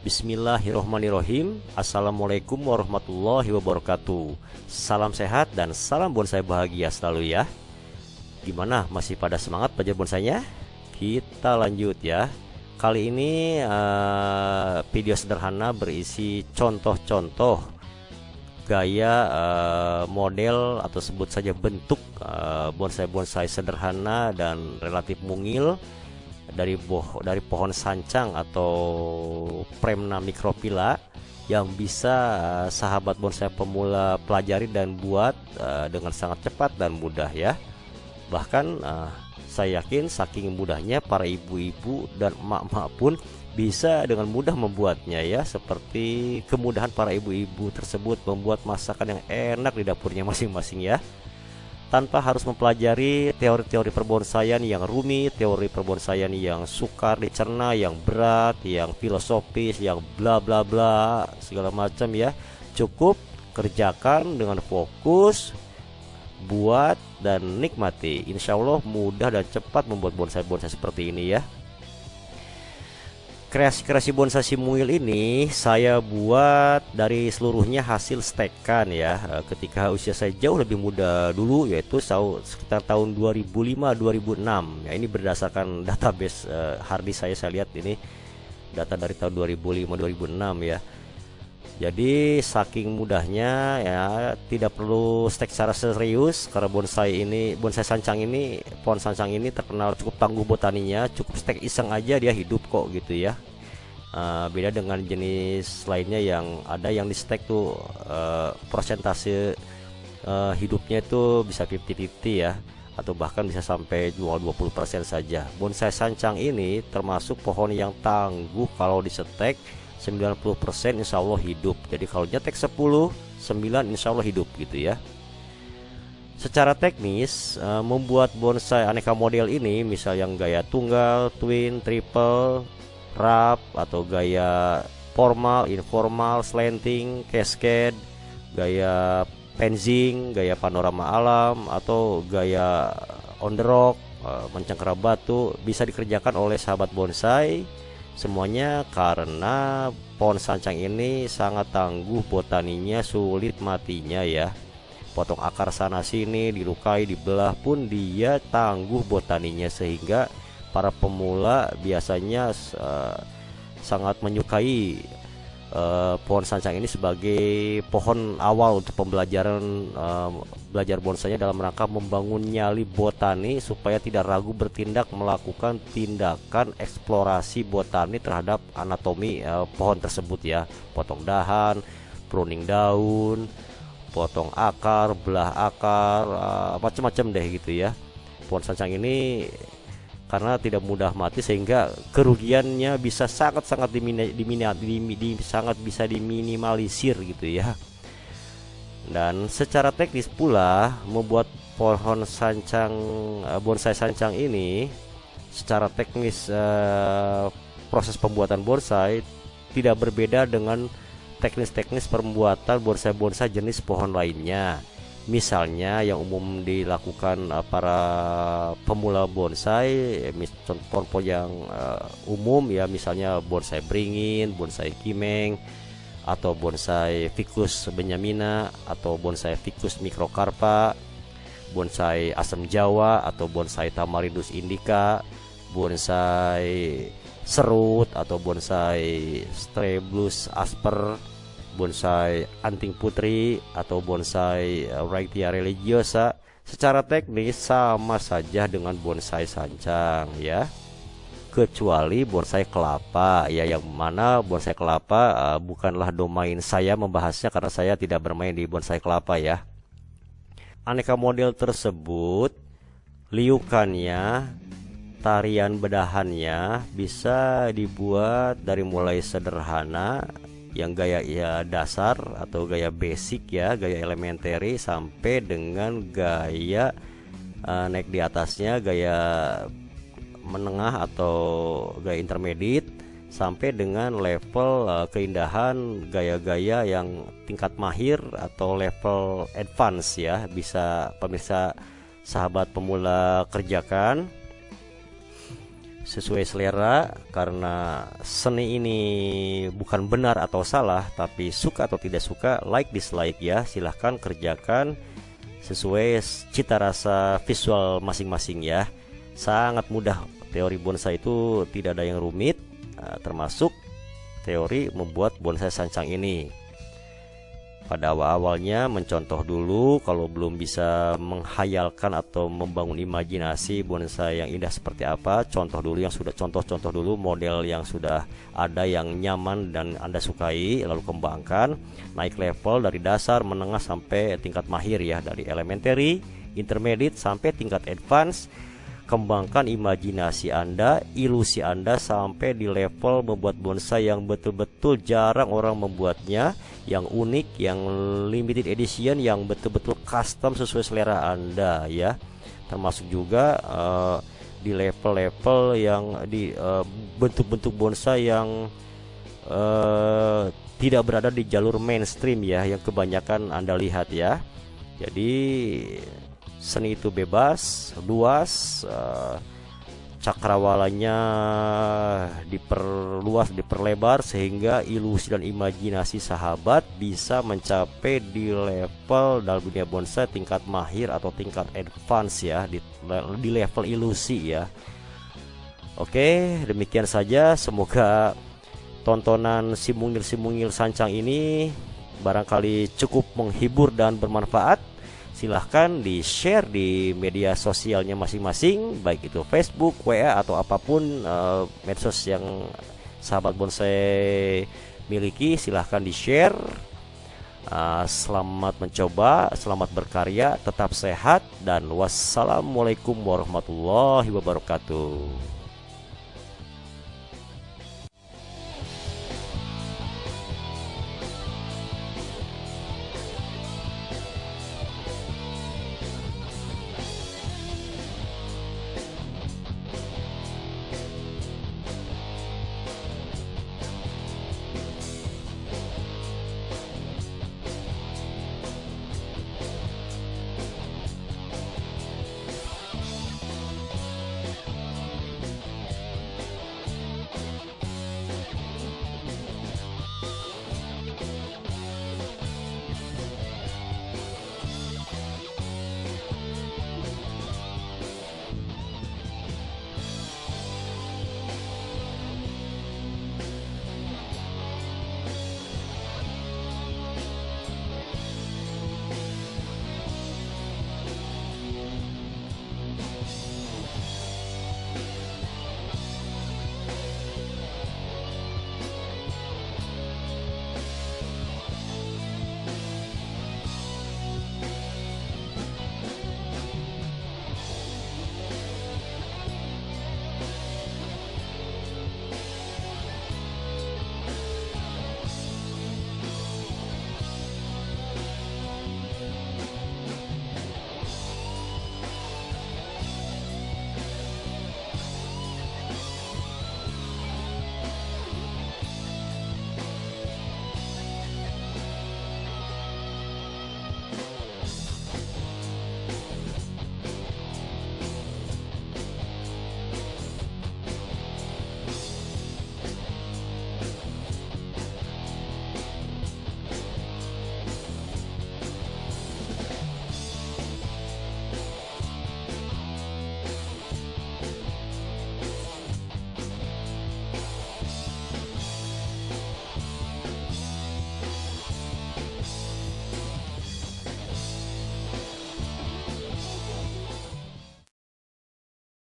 Bismillahirrohmanirrohim. Assalamualaikum warahmatullahi wabarakatuh. Salam sehat dan salam bonsai bahagia selalu ya. Gimana, masih pada semangat belajar bonsainya? Kita lanjut ya. Kali ini video sederhana berisi contoh-contoh gaya, model atau sebut saja bentuk bonsai-bonsai sederhana dan relatif mungil dari pohon sancang atau Premna microphylla yang bisa sahabat bonsai pemula pelajari dan buat dengan sangat cepat dan mudah ya. Bahkan saya yakin saking mudahnya para ibu-ibu dan emak-emak pun bisa dengan mudah membuatnya ya, seperti kemudahan para ibu-ibu tersebut membuat masakan yang enak di dapurnya masing-masing ya, tanpa harus mempelajari teori-teori perbonsaian yang rumit, teori perbonsaian yang sukar dicerna, yang berat, yang filosofis, yang bla bla bla segala macam ya. Cukup kerjakan dengan fokus, buat dan nikmati. Insya Allah mudah dan cepat membuat bonsai-bonsai seperti ini ya. Kreasi-kreasi bonsai si mungil ini saya buat dari seluruhnya hasil stekan ya, ketika usia saya jauh lebih muda dulu, yaitu sekitar tahun 2005-2006 ya. Ini berdasarkan database harddisk saya lihat ini data dari tahun 2005-2006 ya. Jadi saking mudahnya ya, tidak perlu stek secara serius karena bonsai sancang ini, pohon sancang ini terkenal cukup tangguh botaninya. Cukup stek iseng aja dia hidup kok gitu ya. Beda dengan jenis lainnya yang ada yang di stek tuh persentase hidupnya itu bisa 50-50 ya, atau bahkan bisa sampai jual 20% saja. Bonsai sancang ini termasuk pohon yang tangguh, kalau di stek 90% insya Allah hidup. Jadi kalau nyetek 10, 9 insya Allah hidup gitu ya. Secara teknis, membuat bonsai aneka model ini, misal yang gaya tunggal, twin, triple, wrap, atau gaya formal, informal, slanting, cascade, gaya penzing, gaya panorama alam, atau gaya on the rock, mencengkeram batu, bisa dikerjakan oleh sahabat bonsai semuanya karena pohon sancang ini sangat tangguh botaninya, sulit matinya ya. Potong akar sana sini, dilukai, dibelah pun dia tangguh botaninya, sehingga para pemula biasanya sangat menyukai pohon sancang ini sebagai pohon awal untuk pembelajaran belajar bonsainya dalam rangka membangun nyali botani supaya tidak ragu bertindak melakukan tindakan eksplorasi botani terhadap anatomi pohon tersebut ya. Potong dahan, pruning daun, potong akar, belah akar, macam-macam deh gitu ya. Pohon sancang ini karena tidak mudah mati sehingga kerugiannya bisa sangat bisa diminimalisir gitu ya. Dan secara teknis pula membuat pohon sancang, bonsai sancang ini secara teknis, proses pembuatan bonsai tidak berbeda dengan teknis-teknis pembuatan bonsai-bonsai jenis pohon lainnya. Misalnya yang umum dilakukan para pemula bonsai, contoh yang umum ya, misalnya bonsai beringin, bonsai kimeng, atau bonsai ficus benjamina, atau bonsai ficus microcarpa, bonsai asam jawa atau bonsai tamarindus indica, bonsai serut atau bonsai streblus asper, bonsai anting putri atau bonsai Wrightia religiosa. Secara teknis sama saja dengan bonsai sancang ya, kecuali bonsai kelapa ya, yang mana bonsai kelapa bukanlah domain saya membahasnya karena saya tidak bermain di bonsai kelapa ya. Aneka model tersebut, liukannya, tarian bedahannya bisa dibuat dari mulai sederhana yang gaya ya dasar atau gaya basic ya, gaya elementary, sampai dengan gaya naik di atasnya, gaya menengah atau gaya intermediate, sampai dengan level keindahan gaya-gaya yang tingkat mahir atau level advance ya. Bisa pemirsa sahabat pemula kerjakan. sesuai selera, karena seni ini bukan benar atau salah, tapi suka atau tidak suka, like dislike ya, silahkan kerjakan sesuai cita rasa visual masing-masing ya. Sangat mudah, teori bonsai itu tidak ada yang rumit, termasuk teori membuat bonsai sancang ini. Pada awal-awalnya mencontoh dulu, kalau belum bisa menghayalkan atau membangun imajinasi bonsai yang indah seperti apa, contoh dulu yang sudah, contoh-contoh dulu model yang sudah ada yang nyaman dan Anda sukai, lalu kembangkan, naik level dari dasar, menengah sampai tingkat mahir ya, dari elementary, intermediate sampai tingkat advance. Kembangkan imajinasi Anda, ilusi Anda sampai di level membuat bonsai yang betul-betul jarang orang membuatnya, yang unik, yang limited edition, yang betul-betul custom sesuai selera Anda ya. Termasuk juga di level-level yang di bentuk-bentuk bonsai yang tidak berada di jalur mainstream ya, yang kebanyakan Anda lihat ya. Jadi seni itu bebas, luas, cakrawalanya diperluas, diperlebar, sehingga ilusi dan imajinasi sahabat bisa mencapai di level dalam dunia bonsai tingkat mahir atau tingkat advance ya, di level ilusi ya. Oke, demikian saja. Semoga tontonan si mungil sancang ini barangkali cukup menghibur dan bermanfaat. Silahkan di-share di media sosialnya masing-masing, baik itu Facebook, WA, atau apapun medsos yang sahabat bonsai miliki. Silahkan di-share. Selamat mencoba, selamat berkarya, tetap sehat, dan wassalamualaikum warahmatullahi wabarakatuh.